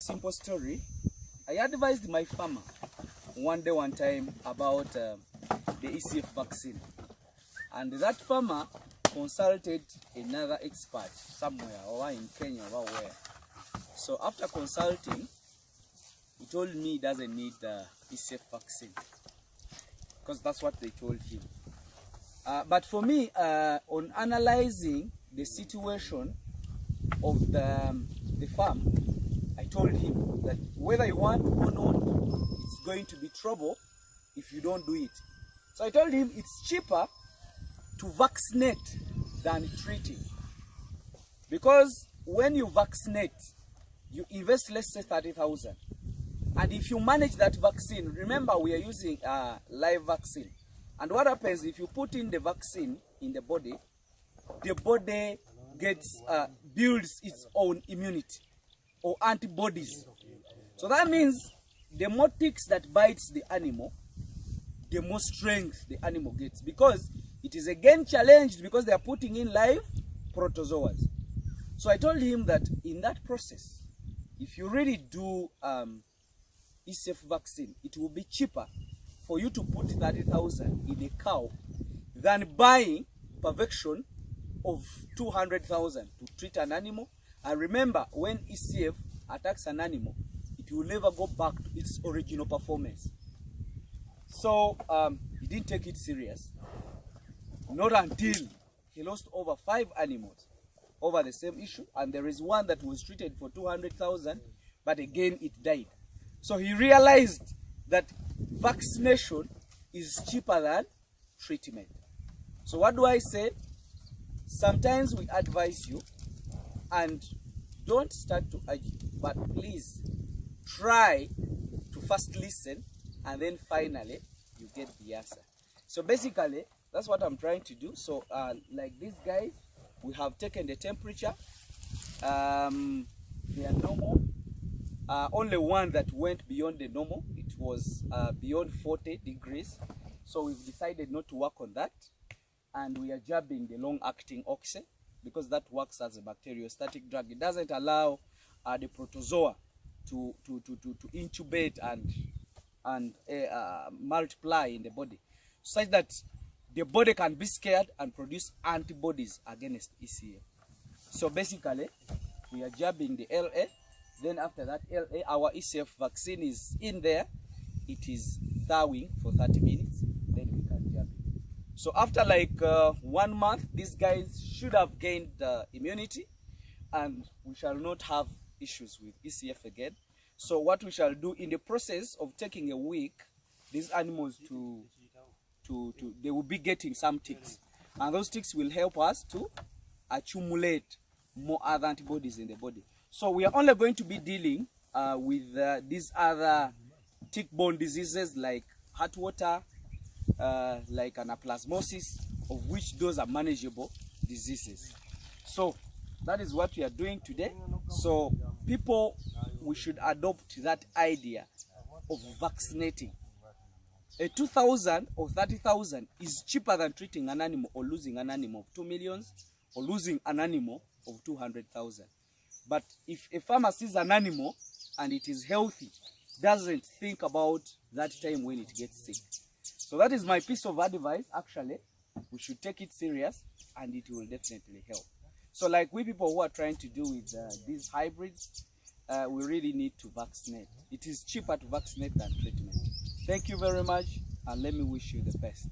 Simple story. I advised my farmer one time about the ECF vaccine, and that farmer consulted another expert somewhere, or in Kenya, or where. So after consulting, he told me he doesn't need the ECF vaccine because that's what they told him. But for me, on analyzing the situation of the farm, I told him that whether you want or not, it's going to be trouble if you don't do it. So I told him it's cheaper to vaccinate than treating. Because when you vaccinate, you invest, let's say, 30,000. And if you manage that vaccine, remember we are using a live vaccine. And what happens if you put in the vaccine in the body gets builds its own immunity or antibodies. So that means the more ticks that bites the animal, the more strength the animal gets, because it is again challenged because they are putting in live protozoas. So I told him that in that process, if you really do ECF vaccine, it will be cheaper for you to put 30,000 in a cow than buying perfection of 200,000 to treat an animal. And remember, when ECF attacks an animal, it will never go back to its original performance. So he didn't take it serious. Not until he lost over 5 animals over the same issue, and there is one that was treated for 200,000, but again it died. So he realized that vaccination is cheaper than treatment. So what do I say? Sometimes we advise you, and don't start to argue, but please try to first listen, and then finally you get the answer. So basically, that's what I'm trying to do. So like these guys, we have taken the temperature. They are normal. Only one that went beyond the normal. It was beyond 40 degrees. So we've decided not to work on that. And we are jabbing the long-acting oxy because that works as a bacteriostatic drug. It doesn't allow the protozoa to incubate and multiply in the body, such that the body can be scared and produce antibodies against ECF. So basically, we are jabbing the LA. Then after that LA, our ECF vaccine is in there. It is thawing for 30 minutes. Then we can jab it. So after like 1 month, these guys should have gained immunity, and we shall not have issues with ECF again. So what we shall do in the process of taking a week, these animals they will be getting some ticks, and those ticks will help us to accumulate more other antibodies in the body. So we are only going to be dealing with these other tick-borne diseases like heartwater, like anaplasmosis, of which those are manageable diseases. So that is what we are doing today. So people, we should adopt that idea of vaccinating. A 2,000 or 30,000 is cheaper than treating an animal or losing an animal of 2 million or losing an animal of 200,000. But if a farmer sees an animal and it is healthy, doesn't think about that time when it gets sick. So that is my piece of advice. Actually, we should take it serious, and it will definitely help. So like we people who are trying to do with these hybrids, we really need to vaccinate. It is cheaper to vaccinate than treatment. Thank you very much, and let me wish you the best.